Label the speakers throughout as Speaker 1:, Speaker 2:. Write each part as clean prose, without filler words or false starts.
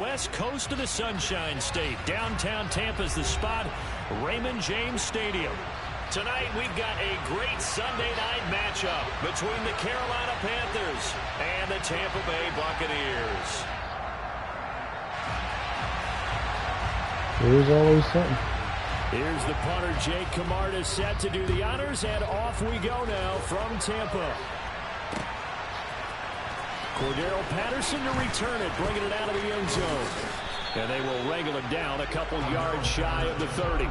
Speaker 1: West coast of the Sunshine State. Downtown Tampa's the spot. Raymond James Stadium. Tonight we've got a great Sunday night matchup between the Carolina Panthers and the Tampa Bay Buccaneers.
Speaker 2: There's always something.
Speaker 1: Here's the punter, Jake Camarda, set to do the honors, and off we go now from Tampa. Cordero Patterson to return it, bringing it out of the end zone. And they will wrangle it down a couple yards shy of the 30.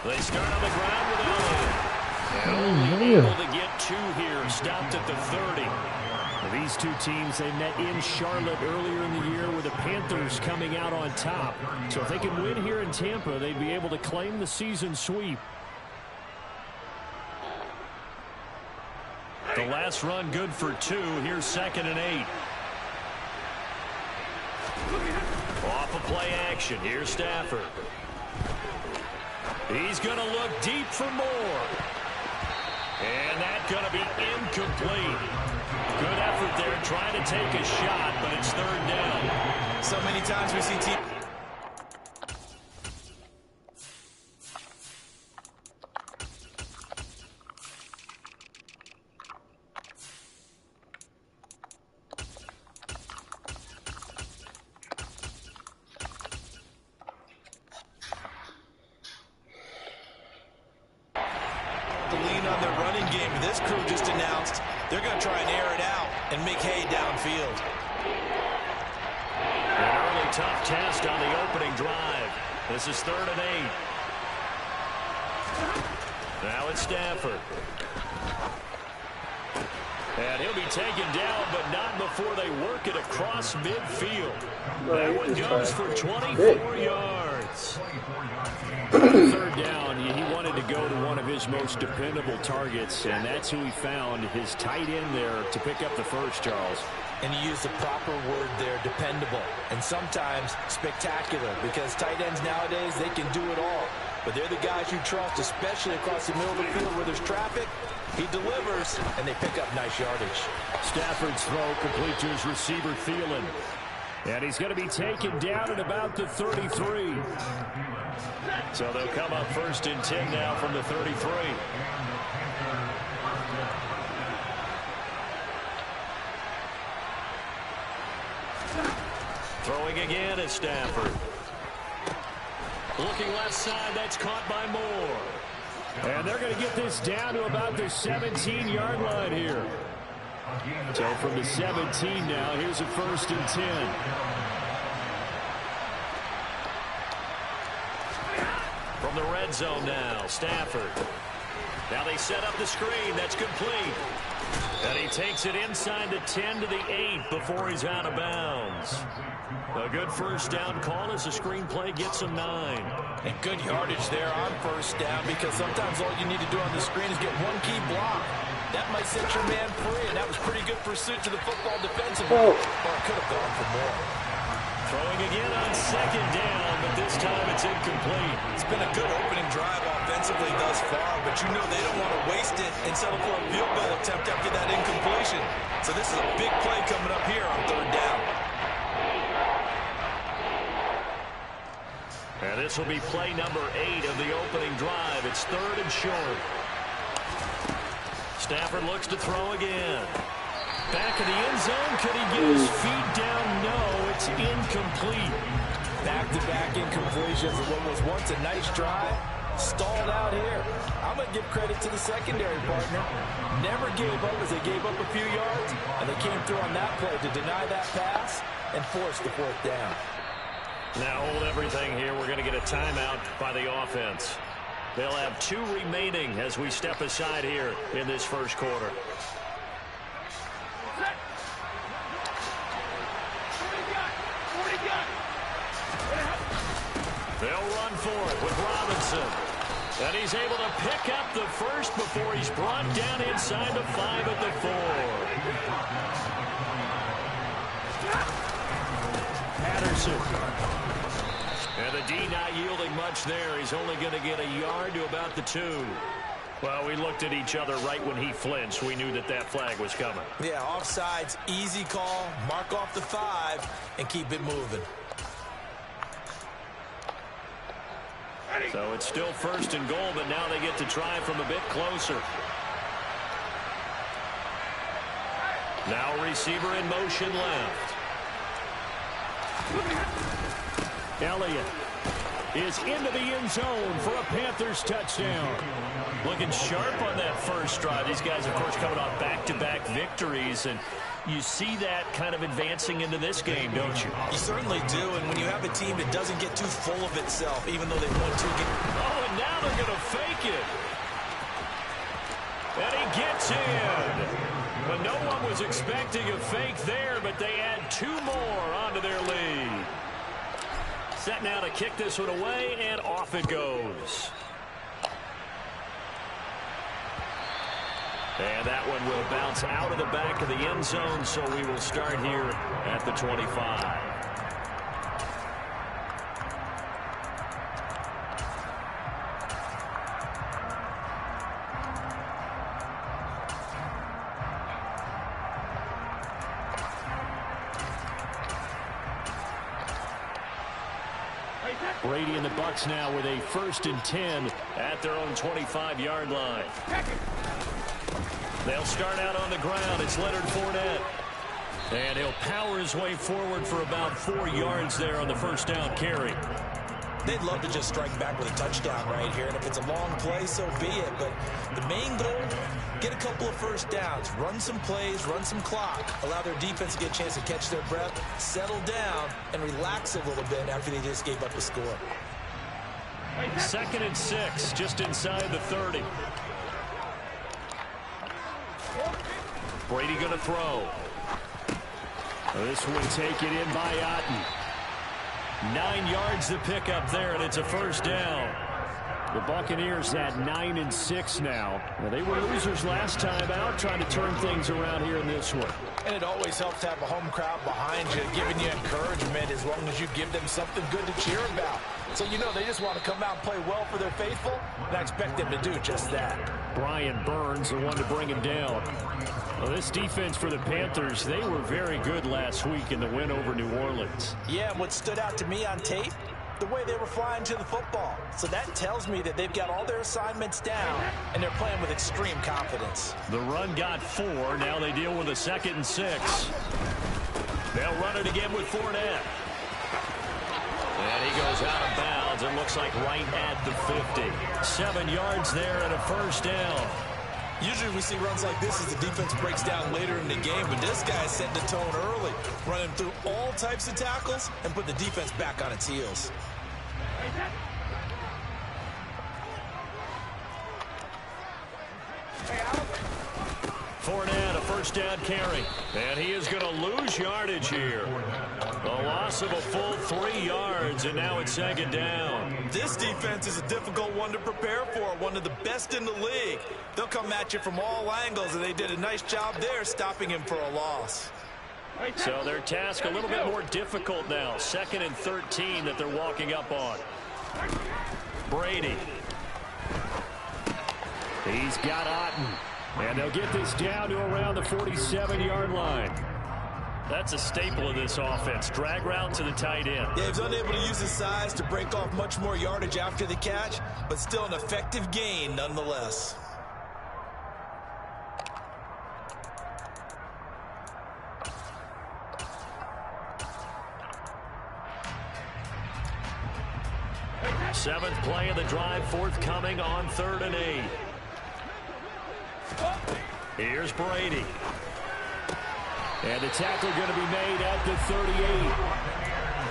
Speaker 1: They start on the ground with Elliott. And only able to get two here, stopped at the 30. Well, these two teams, they met in Charlotte earlier in the year with the Panthers coming out on top. So if they can win here in Tampa, they'd be able to claim the season sweep. The last run good for 2. Here's 2nd and 8. Off of play action. Here's Stafford. He's going to look deep for more. And that's going to be incomplete. Good effort there trying to take a shot, but it's 3rd down.
Speaker 3: So many times we see teams. Lean on their running game. This crew just announced they're going to try and air it out and make hay downfield.
Speaker 1: An early tough test on the opening drive. This is 3rd and 8. Now it's Stafford. And he'll be taken down, but not before they work it across midfield. That one goes for 24 yards. 3rd down, he wanted to go to one of his most dependable targets, and that's who he found, his tight end there, to pick up the first, Charles.
Speaker 3: And you use the proper word there, dependable, and sometimes spectacular, because tight ends nowadays, they can do it all. But they're the guys you trust, especially across the middle of the field where there's traffic. He delivers, and they pick up nice yardage.
Speaker 1: Stafford's throw complete to his receiver, Thielen. And he's going to be taken down at about the 33. So they'll come up 1st and 10 now from the 33. Throwing again is Stafford. Looking left side, that's caught by Moore. And they're going to get this down to about the 17-yard line here. So from the 17 now, here's a 1st and 10. From the red zone now, Stafford. Now they set up the screen. That's complete. And he takes it inside the 10 to the 8 before he's out of bounds. A good 1st down call as the screenplay gets him 9.
Speaker 3: And good yardage there on 1st down, because sometimes all you need to do on the screen is get one key block. That might set your man free, and that was pretty good pursuit to the football defensively. Or it could have gone for more.
Speaker 1: Throwing again on 2nd down, but this time it's incomplete.
Speaker 3: It's been a good opening drive offensively thus far, but you know they don't want to waste it and settle for a field goal attempt after that incompletion. So this is a big play coming up here on 3rd down.
Speaker 1: And this will be play number 8 of the opening drive. It's 3rd and short. Stafford looks to throw again. Back in the end zone. Could he get his feet down? No, it's incomplete.
Speaker 3: Back-to-back incompletions of what was once a nice drive. Stalled out here. I'm going to give credit to the secondary partner. Never gave up as they gave up a few yards, and they came through on that play to deny that pass and force the 4th down.
Speaker 1: Now hold everything here. We're going to get a timeout by the offense. They'll have 2 remaining as we step aside here in this 1st quarter. They'll run for it with Robinson. And he's able to pick up the first before he's brought down inside the 5 at the 4. Patterson. And the D not yielding much there. He's only going to get a yard to about the 2. Well, we looked at each other right when he flinched. We knew that that flag was coming.
Speaker 3: Yeah, offsides, easy call. Mark off the 5 and keep it moving.
Speaker 1: So it's still 1st and goal, but now they get to try from a bit closer. Now receiver in motion left. Elliott is into the end zone for a Panthers touchdown. Looking sharp on that first drive. These guys, of course, coming off back-to-back victories, and you see that kind of advancing into this game, don't you?
Speaker 3: You certainly do, and when you have a team that doesn't get too full of itself, even though they've won 2 games.
Speaker 1: Oh, and now they're going to fake it. And he gets in. But no one was expecting a fake there, but they add 2 more onto their lead. Set now to kick this one away, and off it goes. And that one will bounce out of the back of the end zone, so we will start here at the 25. Brady and the Bucs now with a 1st and 10 at their own 25-yard line. They'll start out on the ground. It's Leonard Fournette. And he'll power his way forward for about 4 yards there on the first down carry.
Speaker 3: They'd love to just strike back with a touchdown right here. And if it's a long play, so be it. But the main goal, get a couple of first downs. Run some plays, run some clock. Allow their defense to get a chance to catch their breath, settle down, and relax a little bit after they just gave up the score.
Speaker 1: 2nd and 6, just inside the 30. Brady going to throw. This will take it in by Otten. 9 yards to pick up there, and it's a first down. The Buccaneers at 9 and 6 now. Well, they were losers last time out, trying to turn things around here in this one.
Speaker 3: And it always helps to have a home crowd behind you, giving you encouragement as long as you give them something good to cheer about. So you know they just want to come out and play well for their faithful, and I expect them to do just that.
Speaker 1: Brian Burns, the one to bring him down. Well, this defense for the Panthers, they were very good last week in the win over New Orleans.
Speaker 3: Yeah, and what stood out to me on tape, the way they were flying to the football. So that tells me that they've got all their assignments down, and they're playing with extreme confidence.
Speaker 1: The run got 4. Now they deal with a 2nd and 6. They'll run it again with Fournette. And he goes out of bounds. It looks like right at the 50. 7 yards there and a first down.
Speaker 3: Usually we see runs like this as the defense breaks down later in the game, but this guy is setting the tone early, running through all types of tackles and put the defense back on its heels.
Speaker 1: Fournette, a first down carry. And he is going to lose yardage here. A loss of a full 3 yards, and now it's 2nd down.
Speaker 3: This defense is a difficult one to prepare for, one of the best in the league. They'll come at you from all angles, and they did a nice job there stopping him for a loss.
Speaker 1: So their task a little bit more difficult now. 2nd and 13 that they're walking up on. Brady. He's got Otten. And they'll get this down to around the 47-yard line. That's a staple of this offense. Drag route to the tight end.
Speaker 3: Yeah, he's unable to use his size to break off much more yardage after the catch, but still an effective gain nonetheless.
Speaker 1: Seventh play of the drive forthcoming on 3rd and 8. Here's Brady. And the tackle going to be made at the 38.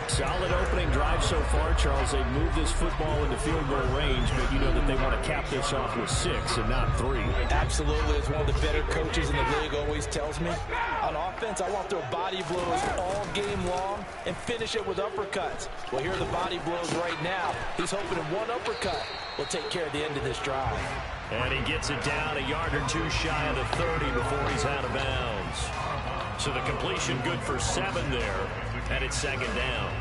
Speaker 1: Solid opening drive so far, Charles. They've moved this football into field goal range, but you know that they want to cap this off with 6 and not 3.
Speaker 3: Absolutely. As one of the better coaches in the league always tells me, on offense, I want their body blows all game long and finish it with uppercuts. Well, here are the body blows right now. He's hoping in one uppercut will take care of the end of this drive.
Speaker 1: And he gets it down a yard or 2 shy of the 30 before he's out of bounds. So the completion good for 7 there. And it's 2nd down.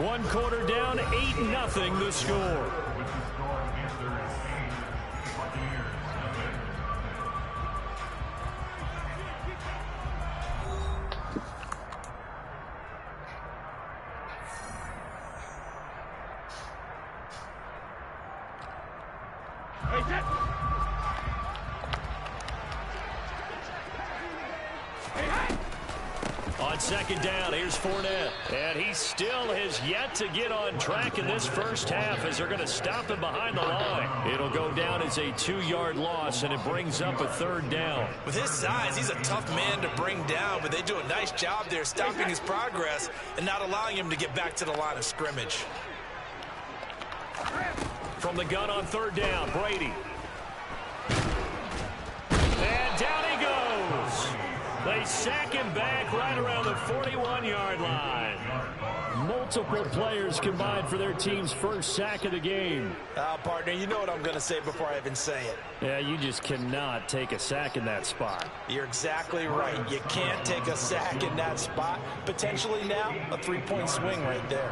Speaker 1: One quarter down, 8-0 the score. On 2nd down, here's Fournette. And he still has yet to get on track in this first half as they're going to stop him behind the line. It'll go down as a 2-yard loss, and it brings up a 3rd down.
Speaker 3: With his size, he's a tough man to bring down, but they do a nice job there stopping his progress and not allowing him to get back to the line of scrimmage.
Speaker 1: From the gun on 3rd down, Brady. And down he goes. They sack him back right around the 41-yard line. Multiple players combined for their team's first sack of the game.
Speaker 3: Partner, you know what I'm going to say before I even say it.
Speaker 1: Yeah, you just cannot take a sack in that spot.
Speaker 3: You're exactly right. You can't take a sack in that spot. Potentially now, a 3-point swing right there.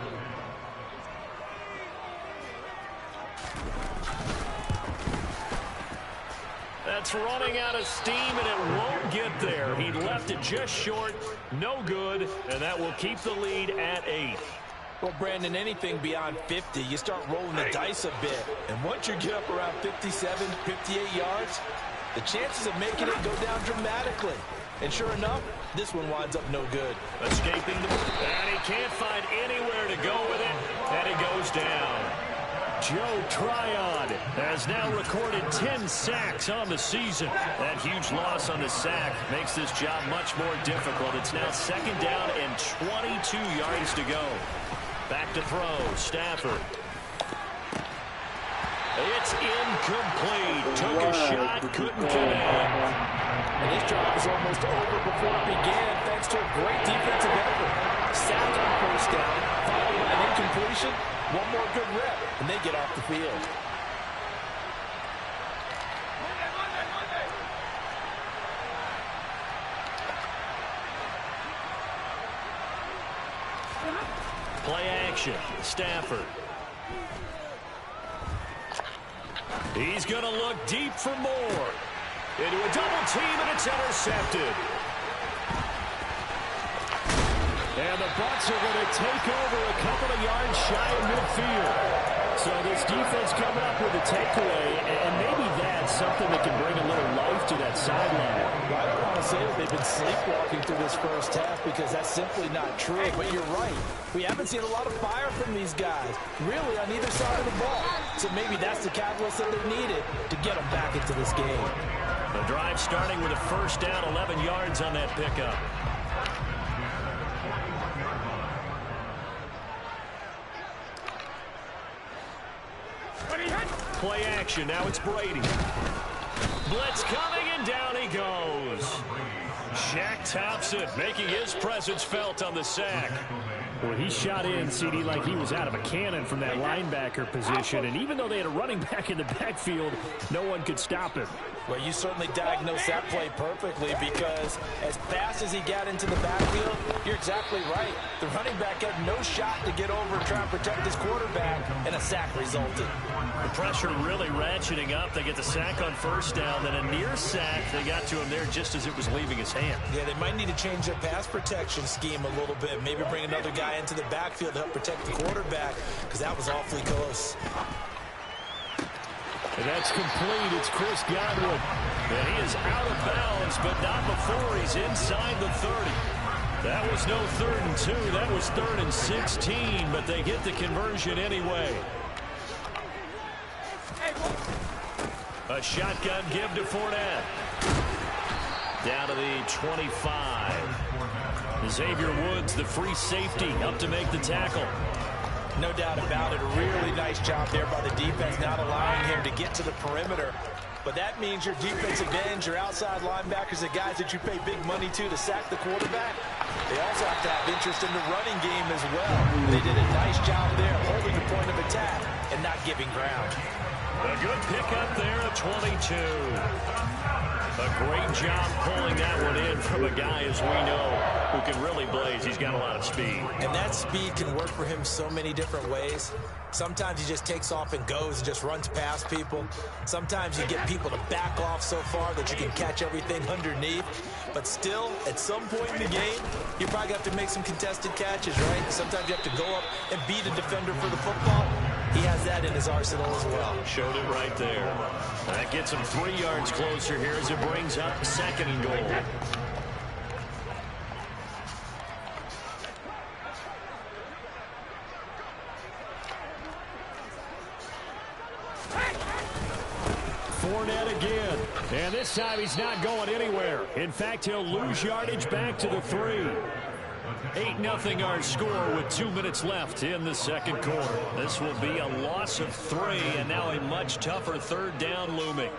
Speaker 1: That's running out of steam, and it won't get there. He left it just short, no good, and that will keep the lead at 8.
Speaker 3: Well, Brandon, anything beyond 50, you start rolling the dice a bit. And once you get up around 57, 58 yards, the chances of making it go down dramatically. And sure enough, this one winds up no good.
Speaker 1: Escaping and he can't find anywhere to go with it, and he goes down. Joe Tryon has now recorded 10 sacks on the season. That huge loss on the sack makes this job much more difficult. It's now 2nd down and 22 yards to go. Back to throw, Stafford. It's incomplete. Took a shot, couldn't connect.
Speaker 3: And this drive was almost over before it began, thanks to a great defensive effort. Sack on 1st down, followed by an incompletion. One more good rep, and they get off the field.
Speaker 1: Play action, Stafford. He's going to look deep for more. Into a double team, and it's intercepted. And the Bucs are going to take over a couple of yards shy of midfield. So this defense coming up with a takeaway, and maybe that's something that can bring a little life to that sideline.
Speaker 3: Well, I don't want to say that they've been sleepwalking through this first half because that's simply not true. But you're right. We haven't seen a lot of fire from these guys, really, on either side of the ball. So maybe that's the catalyst that they needed to get them back into this game.
Speaker 1: The drive starting with a 1st down, 11 yards on that pickup. Play action. Now it's Brady. Blitz coming, and down he goes. Shaq Thompson making his presence felt on the sack. Well, he shot in, CD, like he was out of a cannon from that linebacker position. And even though they had a running back in the backfield, no one could stop him.
Speaker 3: Well, you certainly diagnosed that play perfectly because as fast as he got into the backfield, you're exactly right. The running back had no shot to get over and try and protect his quarterback, and a sack resulted.
Speaker 1: The pressure really ratcheting up. They get the sack on 1st down, then a near sack. They got to him there just as it was leaving his hand.
Speaker 3: Yeah, they might need to change their pass protection scheme a little bit. Maybe bring another guy into the backfield to help protect the quarterback because that was awfully close.
Speaker 1: And that's complete. It's Chris Godwin. And he is out of bounds, but not before he's inside the 30. That was no 3rd and 2. That was 3rd and 16, but they get the conversion anyway. A shotgun give to Fournette. down to the 25. Xavier Woods, the free safety, up to make the tackle.
Speaker 3: No doubt about it. A really nice job there by the defense, not allowing him to get to the perimeter. But that means your defensive ends, your outside linebackers, the guys that you pay big money to sack the quarterback, they also have to have interest in the running game as well. They did a nice job there holding the point of attack and not giving ground.
Speaker 1: A good pickup there at 22. A great job pulling that one in from a guy, as we know, who can really blaze. He's got a lot of speed.
Speaker 3: And that speed can work for him so many different ways. Sometimes he just takes off and goes and just runs past people. Sometimes you get people to back off so far that you can catch everything underneath. But still, at some point in the game, you probably have to make some contested catches, right? Sometimes you have to go up and beat a defender for the football. He has that in his arsenal as well.
Speaker 1: Showed it right there. That gets him 3 yards closer here as it brings up 2nd and goal. Fournette again. And this time he's not going anywhere. In fact, he'll lose yardage back to the 3. 8-0 our score with 2 minutes left in the second quarter. This will be a loss of 3, and now a much tougher 3rd down looming.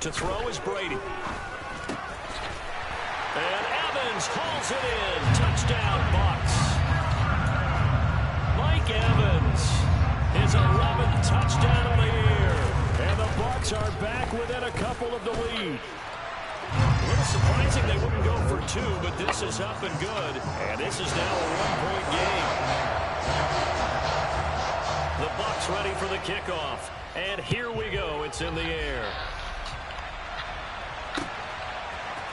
Speaker 1: To throw is Brady. And Evans hauls it in. Touchdown, Bucs. Mike Evans, his 11th touchdown of the year. And the Bucs are back within a couple of the lead. A little surprising they wouldn't go for 2, but this is up and good. And this is now a 1-point game. The Bucs ready for the kickoff. And here we go. It's in the air.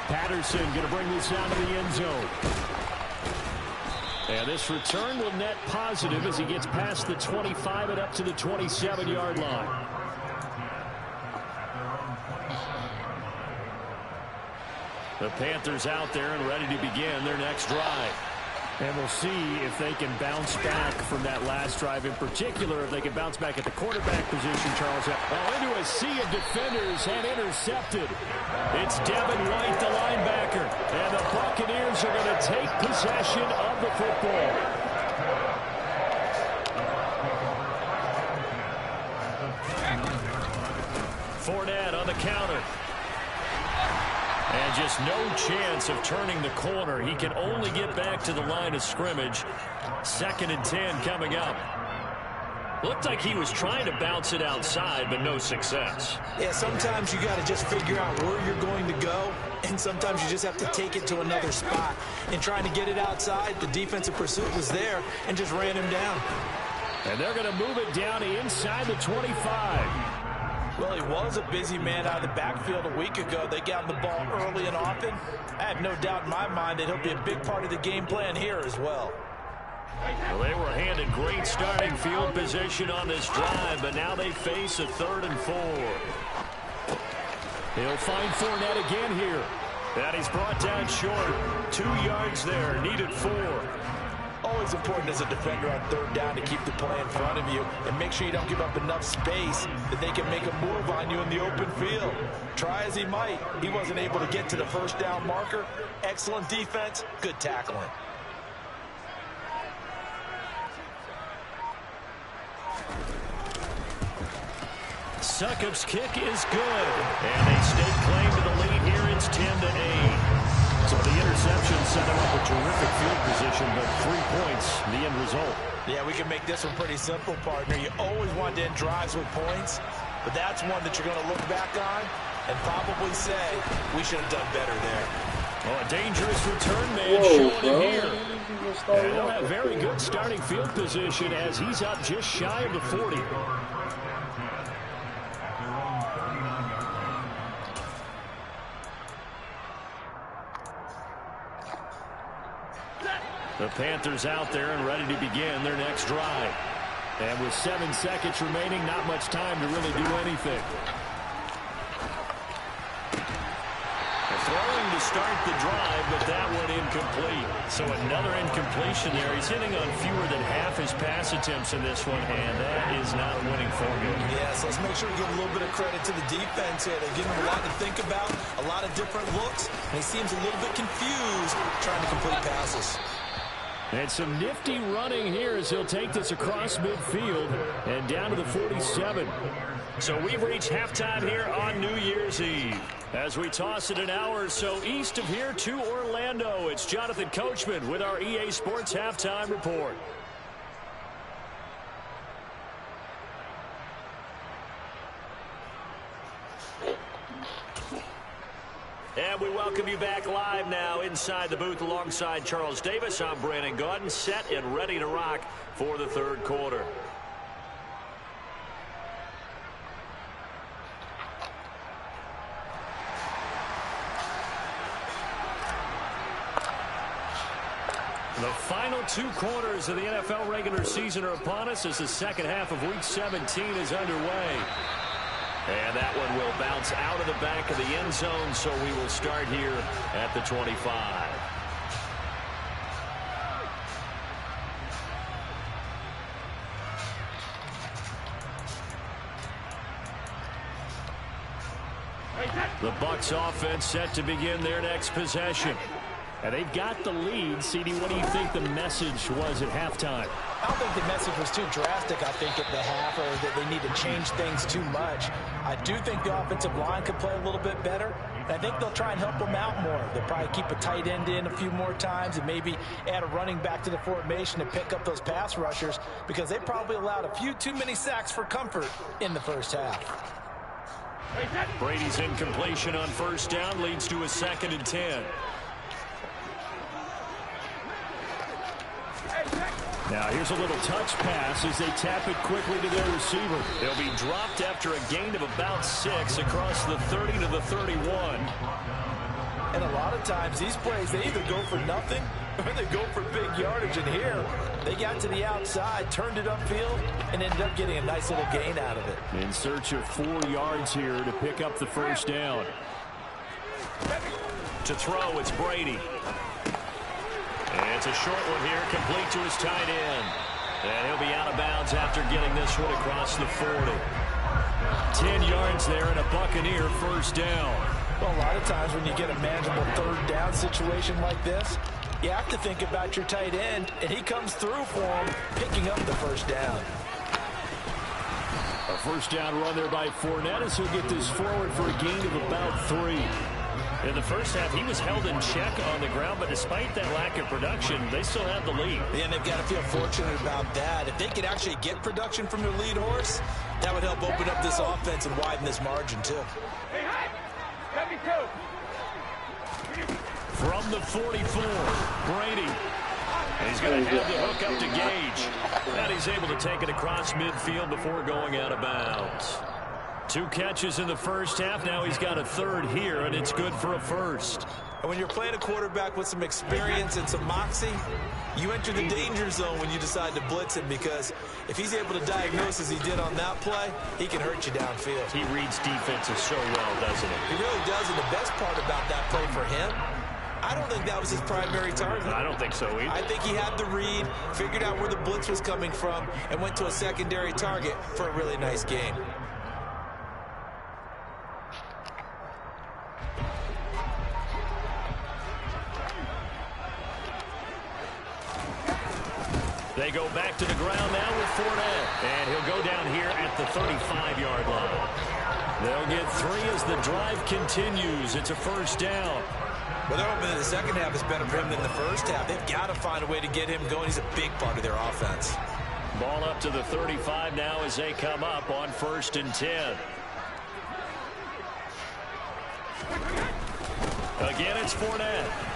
Speaker 1: Patterson going to bring this out to the end zone. And this return will net positive as he gets past the 25 and up to the 27-yard line. The Panthers out there and ready to begin their next drive. And we'll see if they can bounce back from that last drive in particular, if they can bounce back at the quarterback position, Charles. Well, into a sea of defenders and intercepted. It's Devin White, the linebacker. And the Buccaneers are going to take possession of the football. Fournette on the counter. And just no chance of turning the corner. He can only get back to the line of scrimmage. 2nd and 10 coming up. Looked like he was trying to bounce it outside, but no success.
Speaker 3: Yeah, sometimes you got to just figure out where you're going to go, and sometimes you just have to take it to another spot. And trying to get it outside, the defensive pursuit was there and just ran him down.
Speaker 1: And they're going to move it down to inside the 25.
Speaker 3: Well, he was a busy man out of the backfield a week ago. They got him the ball early and often. I have no doubt in my mind that he'll be a big part of the game plan here as well.
Speaker 1: Well, they were handed great starting field position on this drive, but now they face a 3rd and 4. He'll find Fournette again here. And he's brought down short. 2 yards there, needed 4.
Speaker 3: Always important as a defender on 3rd down to keep the play in front of you and make sure you don't give up enough space that they can make a move on you in the open field. Try as he might, he wasn't able to get to the 1st down marker. Excellent defense, good tackling.
Speaker 1: Succop's kick is good. And they stake claim to the lead here. It's 10-8. So the interception set him up a terrific field position, but 3 points, the end result.
Speaker 3: Yeah, we can make this one pretty simple, partner. You always want to end drives with points, but that's one that you're going to look back on and probably say, we should have done better there.
Speaker 1: Oh, a dangerous return man showing it here. And they'll have very good starting field position as he's up just shy of the 40. The Panthers out there and ready to begin their next drive. And with 7 seconds remaining, not much time to really do anything. Throwing to start the drive, but that one incomplete. So another incompletion there. He's hitting on fewer than half his pass attempts in this one, and that is not a winning formula.
Speaker 3: Yeah, so let's make sure we give a little bit of credit to the defense here. They give him a lot to think about, a lot of different looks, and he seems a little bit confused trying to complete passes.
Speaker 1: And some nifty running here as he'll take this across midfield and down to the 47. So we've reached halftime here on New Year's Eve. As we toss it an hour or so east of here to Orlando, it's Jonathan Coachman with our EA Sports Halftime Report. And we welcome you back live now inside the booth alongside Charles Davis. I'm Brandon Gaudin, set and ready to rock for the third quarter. The final 2 quarters of the NFL regular season are upon us as the second half of Week 17 is underway. And that one will bounce out of the back of the end zone, so we will start here at the 25. The Bucs offense set to begin their next possession. And they've got the lead. CD, what do you think the message was at halftime?
Speaker 3: I don't think the message was too drastic, I think, at the half, or that they need to change things too much. I do think the offensive line could play a little bit better. And I think they'll try and help them out more. They'll probably keep a tight end in a few more times and maybe add a running back to the formation to pick up those pass rushers, because they probably allowed a few too many sacks for comfort in the first half.
Speaker 1: Brady's incompletion on first down leads to a 2nd and 10. Now here's a little touch pass as they tap it quickly to their receiver. They'll be dropped after a gain of about 6 across the 30 to the 31.
Speaker 3: And a lot of times these plays, they either go for nothing or they go for big yardage. And here, they got to the outside, turned it upfield, and ended up getting a nice little gain out of it.
Speaker 1: In search of 4 yards here to pick up the first down. To throw, it's Brady. And it's a short one here, complete to his tight end. And he'll be out of bounds after getting this one across the 40. 10 yards there and a Buccaneer first down.
Speaker 3: Well, a lot of times when you get a manageable third down situation like this, you have to think about your tight end, and he comes through for him, picking up the first down.
Speaker 1: A first down run there by Fournette as he'll get this forward for a gain of about 3. In the first half, he was held in check on the ground, but despite that lack of production, they still have the lead.
Speaker 3: Yeah, and they've got to feel fortunate about that. If they could actually get production from their lead horse, that would help open up this offense and widen this margin, too.
Speaker 1: From the 44, Brady. And he's going to have the hook up to Gage. And he's able to take it across midfield before going out of bounds. 2 catches in the first half. Now he's got a 3rd here, and it's good for a first.
Speaker 3: And when you're playing a quarterback with some experience and some moxie, you enter the danger zone when you decide to blitz him, because if he's able to diagnose as he did on that play, he can hurt you downfield.
Speaker 1: He reads defenses so well, doesn't he?
Speaker 3: He really does, and the best part about that play for him, I don't think that was his primary target.
Speaker 1: I don't think so either.
Speaker 3: I think he had the read, figured out where the blitz was coming from, and went to a secondary target for a really nice gain.
Speaker 1: They go back to the ground now with Fournette. And he'll go down here at the 35-yard line. They'll get 3 as the drive continues. It's a first down.
Speaker 3: Well, they're hoping that the second half is better for him than the first half. They've got to find a way to get him going. He's a big part of their offense.
Speaker 1: Ball up to the 35 now as they come up on 1st and 10. Again, it's Fournette.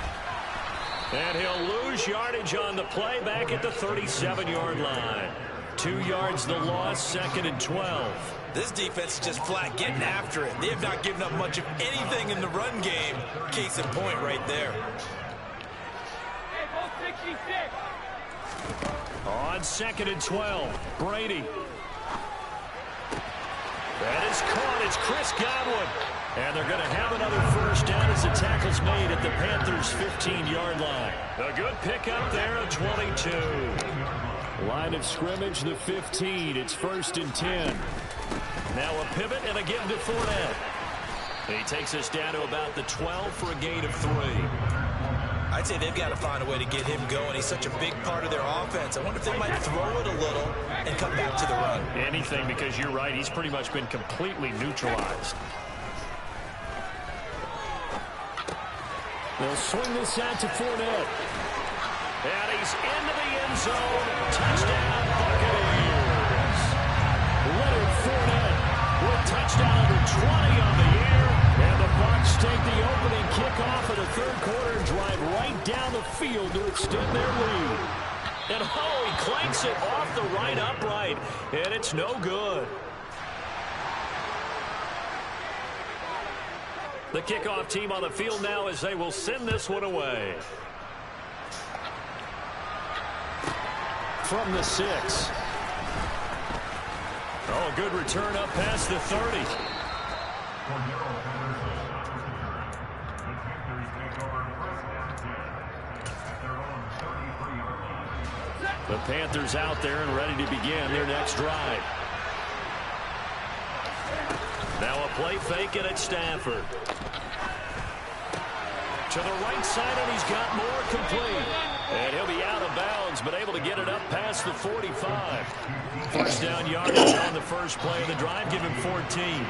Speaker 1: And he'll lose yardage on the play back at the 37-yard line. 2 yards the loss, 2nd and 12.
Speaker 3: This defense is just flat getting after it. They have not given up much of anything in the run game. Case in point right there.
Speaker 1: On 2nd and 12, Brady. That is caught. It's Chris Godwin. And they're going to have another first down as the tackle's made at the Panthers' 15-yard line. A good pickup there at 22. Line of scrimmage, the 15. It's 1st and 10. Now a pivot and a give to Fournette. He takes us down to about the 12 for a gain of 3.
Speaker 3: I'd say they've got to find a way to get him going. He's such a big part of their offense. I wonder if they might throw it a little and come back to the run.
Speaker 1: Anything, because you're right. He's pretty much been completely neutralized. They'll swing this out to Fournette. And he's into the end zone. Touchdown, Buccaneers. Leonard Fournette with touchdown number 20 on the year. And the Bucs take the opening kickoff of the third quarter and drive right down the field to extend their lead. And he clanks it off the right upright. And it's no good. The kickoff team on the field now as they will send this one away. From the 6. Oh, good return up past the 30. The Panthers out there and ready to begin their next drive. Now a play fake and it's Stafford. To the right side, and he's got more complete. And he'll be out of bounds, but able to get it up past the 45. First down yardage on the first play of the drive. Give him 14.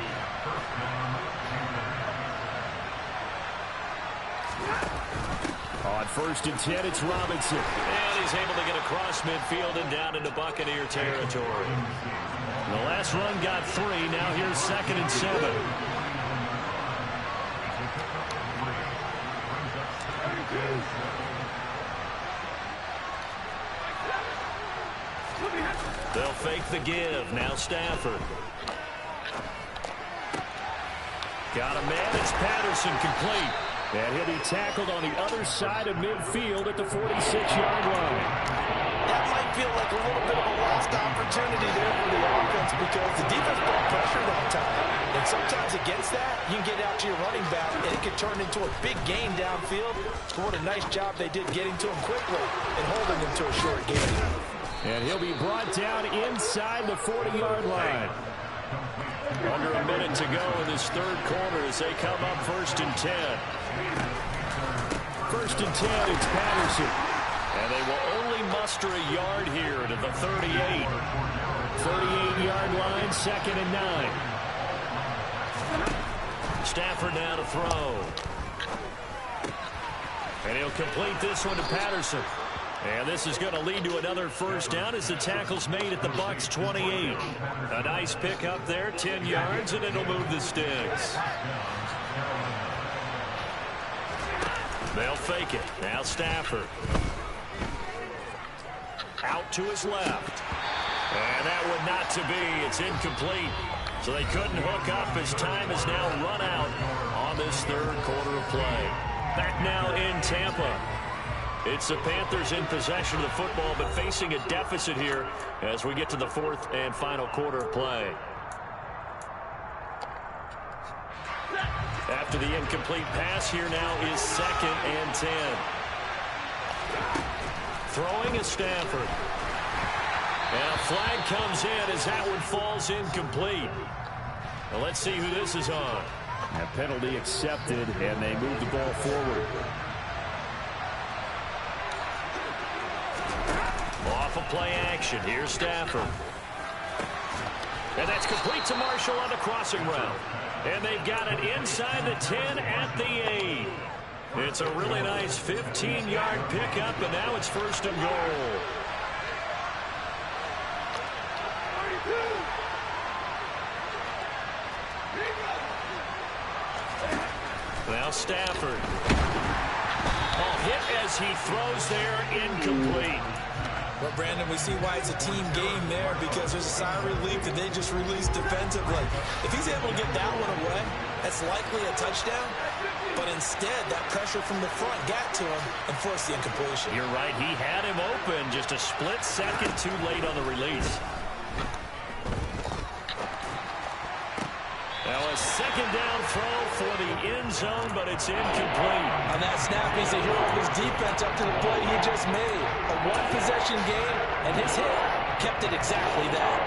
Speaker 1: On 1st and 10, it's Robinson. And he's able to get across midfield and down into Buccaneer territory. The last run got 3. Now here's 2nd and 7. They'll fake the give. Now Stafford. Got a man. It's Patterson complete. And he'll be tackled on the other side of midfield at the 46-yard line.
Speaker 3: That might feel like a little bit of a lost opportunity there for the offense because the defense put pressure that time. And sometimes against that, you can get out to your running back, and it can turn into a big gain downfield. What a nice job they did getting to him quickly and holding him to a short gain.
Speaker 1: And he'll be brought down inside the 40-yard line. Under a minute to go in this third quarter as they come up 1st and 10. 1st and 10, it's Patterson. And they will only muster a yard here to the 38. 38-yard line, 2nd and 9. Stafford now to throw. And he'll complete this one to Patterson. And this is going to lead to another first down as the tackle's made at the Bucs 28. A nice pick up there, 10 yards, and it'll move the sticks. They'll fake it. Now Stafford. Out to his left. And that one not to be. It's incomplete. So they couldn't hook up as time is now run out on this third quarter of play. Back now in Tampa. It's the Panthers in possession of the football, but facing a deficit here as we get to the fourth and final quarter of play. After the incomplete pass, here now is 2nd and 10. Throwing is Stafford. And a flag comes in as that one falls incomplete. Well, let's see who this is on.
Speaker 2: A penalty accepted, and they move the ball forward.
Speaker 1: Off of play action. Here's Stafford. And that's complete to Marshall on the crossing route. And they've got it inside the 10 at the 8. It's a really nice 15-yard pickup, and now it's 1st and goal. Now Stafford. Oh, hit as he throws there, incomplete.
Speaker 3: Well, Brandon, we see why it's a team game there because there's a sigh of relief that they just released defensively. If he's able to get that one away, That's likely a touchdown, but instead that pressure from the front got to him and forced the incompletion.
Speaker 1: You're right. He had him open, just a split second too late on the release. Now a second down throw for the end zone, but it's incomplete.
Speaker 3: On that snap, he's a hero of his defense up to the play he just made. A one-possession game, and his hit kept it exactly that.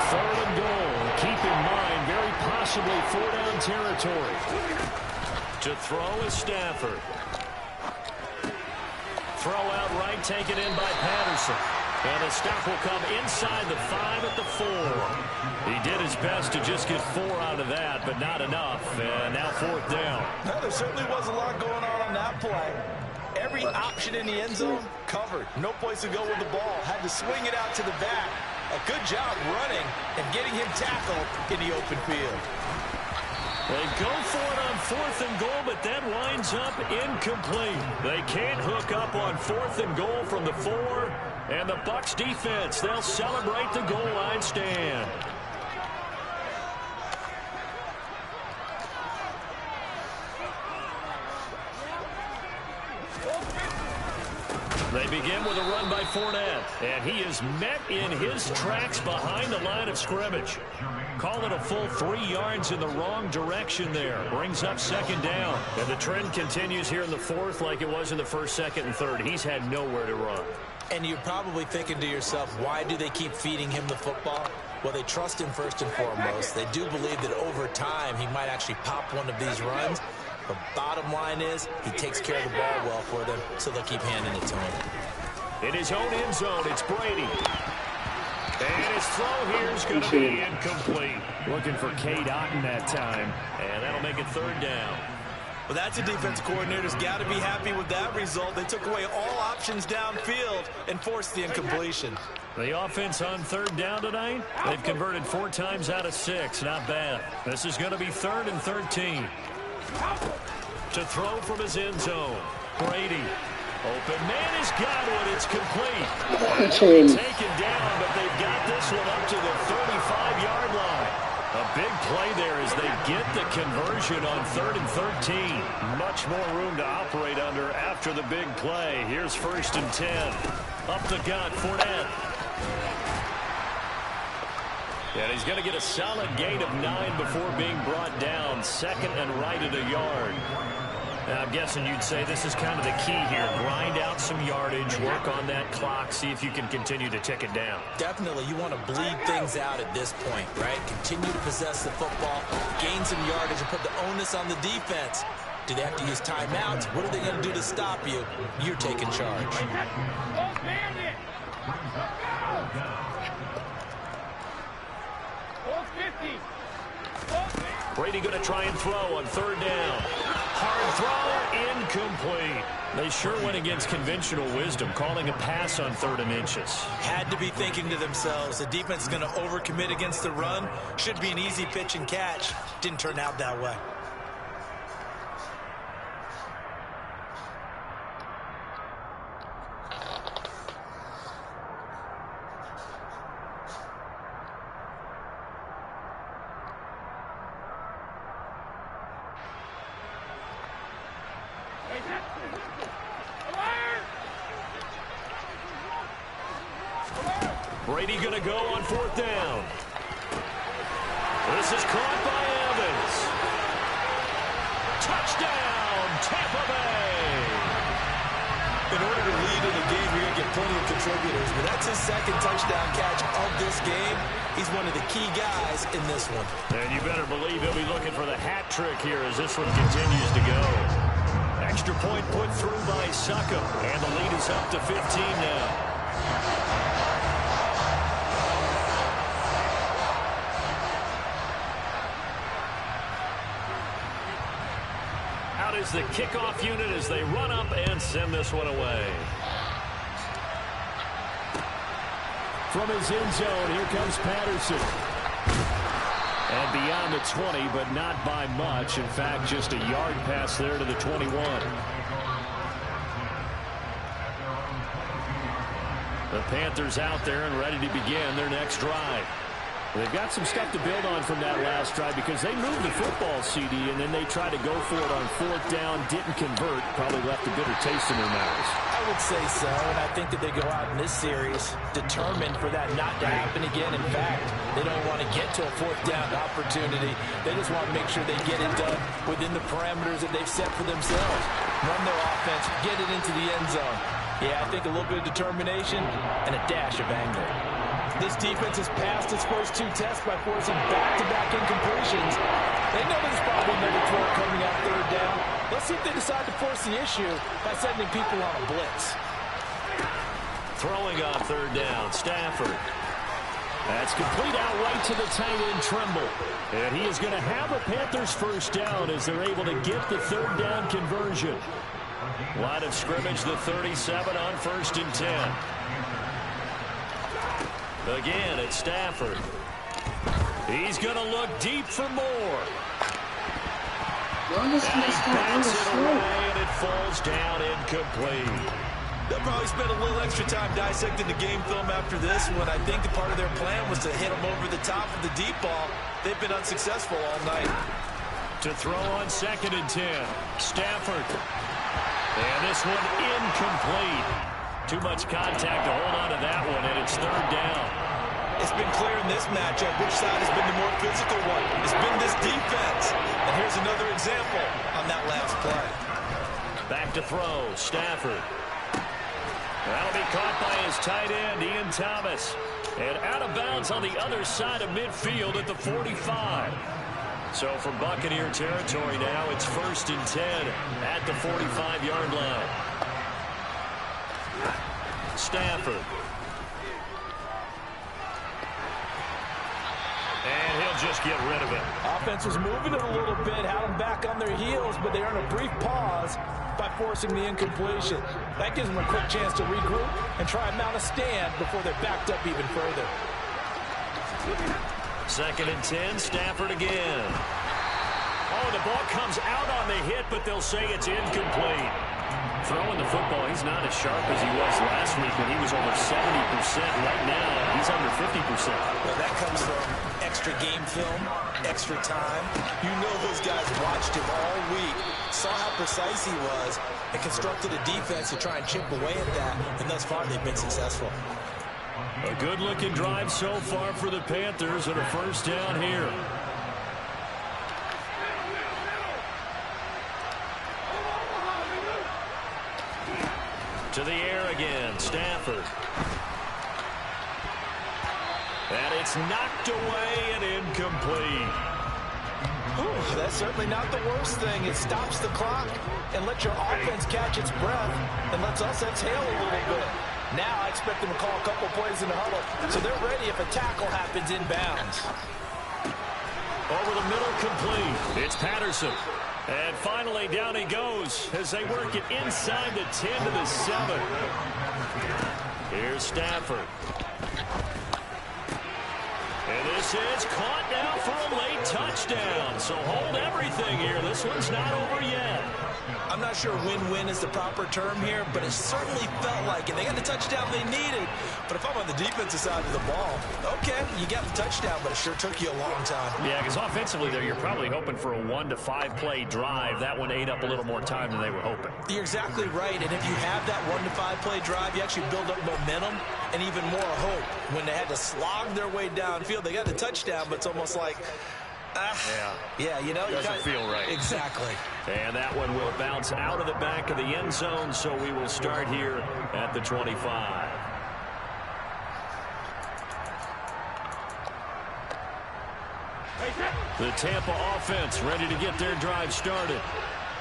Speaker 1: Third and goal. Keep in mind, very possibly four-down territory. To throw is Stafford. Throw out right, taken in by Patterson. And the stop will come inside the 5 at the 4. He did his best to just get 4 out of that, but not enough. And now fourth down.
Speaker 3: Now, there certainly was a lot going on that play. Every option in the end zone covered. No place to go with the ball. Had to swing it out to the back. A good job running and getting him tackled in the open field.
Speaker 1: They go for it on fourth and goal, but that winds up incomplete. They can't hook up on fourth and goal from the 4. And the Bucs defense, they'll celebrate the goal line stand. They begin with a run by Fournette, and he is met in his tracks behind the line of scrimmage. Call it a full 3 yards in the wrong direction there. Brings up second down. And the trend continues here in the fourth like it was in the first, second, and third. He's had nowhere to run.
Speaker 3: And you're probably thinking to yourself, why do they keep feeding him the football? Well, they trust him first and foremost. They do believe that over time he might actually pop one of these runs. The bottom line is he takes care of the ball well for them, so they'll keep handing it to him.
Speaker 1: In his own end zone, it's Brady. And his throw here is going to be incomplete. Looking for Cade Otton that time. And that'll make it third down.
Speaker 3: Well, that's a defense coordinator's got to be happy with that result. They took away all options downfield and forced the incompletion.
Speaker 1: The offense on third down tonight, they've converted 4 times out of 6. Not bad. This is going to be 3rd and 13. To throw from his end zone. Brady. Open man has got one. It's complete. Taken down, but they've got this one up to the 35-yard line. A big play there as they get the conversion on 3rd and 13. Much more room to operate under after the big play. Here's 1st and 10. Up the gut, Fournette. And he's going to get a solid gain of 9 before being brought down. 2nd and right at a yard. Now, I'm guessing you'd say this is kind of the key here. Grind out some yardage, work on that clock, see if you can continue to tick it down.
Speaker 3: Definitely, you want to bleed things out at this point, right? Continue to possess the football, gain some yardage, and put the onus on the defense. Do they have to use timeouts? What are they going to do to stop you? You're taking charge.
Speaker 1: Brady going to try and throw on 3rd down. Hard throw, incomplete. They sure went against conventional wisdom, calling a pass on 3rd and inches.
Speaker 3: Had to be thinking to themselves, the defense is going to overcommit against the run. Should be an easy pitch and catch. Didn't turn out that way.
Speaker 1: Brady going to go on 4th down. This is caught by Evans. Touchdown, Tampa Bay.
Speaker 3: In order to lead in the game, you're going to get plenty of contributors, but that's his 2nd touchdown catch of this game. He's one of the key guys in this one.
Speaker 1: And you better believe he'll be looking for the hat trick here as this one continues to go. Extra point put through by Succop, and the lead is up to 15 now. Is the kickoff unit as they run up and send this one away. From his end zone, here comes Patterson. And beyond the 20, but not by much. In fact, just a yard pass there to the 21. The Panthers out there and ready to begin their next drive. They've got some stuff to build on from that last drive because they moved the football, CD, and then they tried to go for it on 4th down, didn't convert, probably left a bitter taste in their mouths.
Speaker 3: I would say so, and I think that they go out in this series determined for that not to happen again. In fact, they don't want to get to a 4th down opportunity. They just want to make sure they get it done within the parameters that they've set for themselves. Run their offense, get it into the end zone. Yeah, I think a little bit of determination and a dash of anger. This defense has passed its first 2 tests by forcing back-to-back incompletions. They know there's probably another throw coming out 3rd down. Let's see if they decide to force the issue by sending people on a blitz.
Speaker 1: Throwing on 3rd down, Stafford. That's complete out right to the tight end, Tremble. And he is going to have a Panthers first down as they're able to get the 3rd down conversion. Line of scrimmage, the 37 on 1st and 10. Again, it's Stafford. He's going to look deep for more. And he bats it away, and it falls down incomplete.
Speaker 3: They'll probably spend a little extra time dissecting the game film after this one. I think a part of their plan was to hit them over the top of the deep ball. They've been unsuccessful all night.
Speaker 1: To throw on 2nd and 10. Stafford. And this one incomplete. Too much contact to hold on to that one, and it's 3rd down.
Speaker 3: It's been clear in this matchup which side has been the more physical one. It's been this defense. And here's another example on that last play.
Speaker 1: Back to throw, Stafford. That'll be caught by his tight end, Ian Thomas. And out of bounds on the other side of midfield at the 45. So from Buccaneer territory now, it's 1st and 10 at the 45-yard line. Stafford. And he'll just get rid of it.
Speaker 3: Offense was moving it a little bit, had them back on their heels, but they earned a brief pause by forcing the incompletion. That gives them a quick chance to regroup and try and mount a stand before they're backed up even further.
Speaker 1: 2nd and 10, Stafford again. Oh, the ball comes out on the hit, but they'll say it's incomplete. Throwing the football, he's not as sharp as he was last week when he was over 70%. Right now, he's under 50%.
Speaker 3: Well, that comes from extra game film, extra time. You know those guys watched him all week, saw how precise he was, and constructed a defense to try and chip away at that, and thus far they've been successful.
Speaker 1: A good-looking drive so far for the Panthers and a 1st down here. To the air again, Stafford. And it's knocked away and incomplete.
Speaker 3: Ooh, that's certainly not the worst thing. It stops the clock and lets your offense catch its breath and lets us exhale a little bit. Now I expect them to call a couple plays in the huddle, so they're ready if a tackle happens inbounds.
Speaker 1: Over the middle, complete. It's Patterson. And finally, down he goes as they work it inside the 10 to the 7. Here's Stafford. And this is caught now for a late touchdown. So hold everything here. This one's not over yet.
Speaker 3: I'm not sure win-win is the proper term here, but it certainly felt like it. They got the touchdown they needed. But if I'm on the defensive side of the ball, okay, you got the touchdown, but it sure took you a long time.
Speaker 1: Yeah, because offensively there, you're probably hoping for a 1 to 5 play drive. That one ate up a little more time than they were hoping.
Speaker 3: You're exactly right, and if you have that 1 to 5 play drive, you actually build up momentum and even more hope. When they had to slog their way downfield, they got the touchdown, but it's almost like, yeah, you know,
Speaker 1: doesn't feel right.
Speaker 3: Exactly.
Speaker 1: And that one will bounce out of the back of the end zone, so we will start here at the 25. The Tampa offense ready to get their drive started.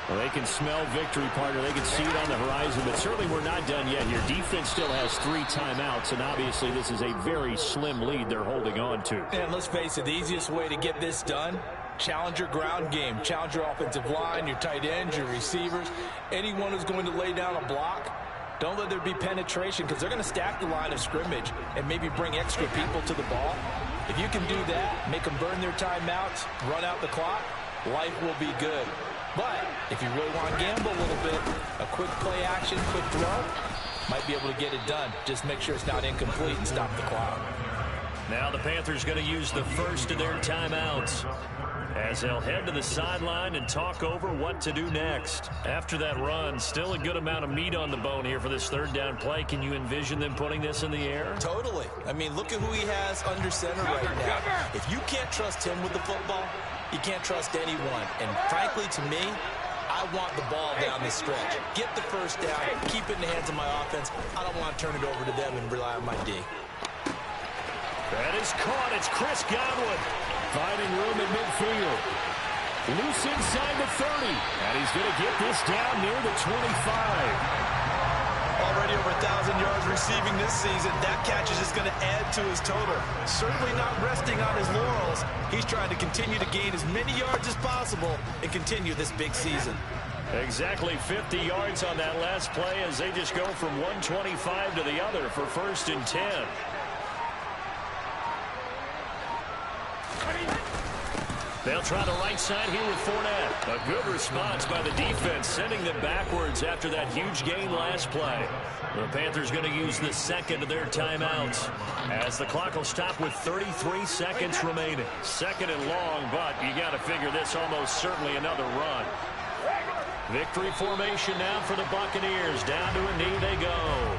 Speaker 1: Well, they can smell victory, partner. They can see it on the horizon, but certainly we're not done yet here. Defense still has 3 timeouts, and obviously this is a very slim lead they're holding on to.
Speaker 3: And let's face it, the easiest way to get this done, challenge your ground game. Challenge your offensive line, your tight ends, your receivers. Anyone who's going to lay down a block, don't let there be penetration because they're going to stack the line of scrimmage and maybe bring extra people to the ball. If you can do that, make them burn their timeouts, run out the clock, life will be good. But if you really want to gamble a little bit, a quick play action, quick throw, might be able to get it done. Just make sure it's not incomplete and stop the clock.
Speaker 1: Now the Panthers going to use the first of their timeouts as they'll head to the sideline and talk over what to do next. After that run, still a good amount of meat on the bone here for this third down play. Can you envision them putting this in the air?
Speaker 3: Totally. I mean, look at who he has under center right now. If you can't trust him with the football, you can't trust anyone. And frankly, to me, I want the ball down the stretch. Get the first down, keep it in the hands of my offense. I don't want to turn it over to them and rely on my D.
Speaker 1: That is caught. It's Chris Godwin.
Speaker 2: Finding room at midfield. Loose inside the 30. And he's going to get this down near the 25.
Speaker 3: Already over 1,000 yards receiving this season. That catch is just going to add to his total. Certainly not resting on his laurels. He's trying to continue to gain as many yards as possible and continue this big season.
Speaker 1: Exactly 50 yards on that last play as they just go from 125 to the other for 1st and 10. They'll try the right side here with Fournette. A good response by the defense, sending them backwards after that huge gain last play. The Panthers going to use the second of their timeouts as the clock will stop with 33 seconds remaining. Second and long, but you got to figure this almost certainly another run. Victory formation now for the Buccaneers. Down to a knee they go.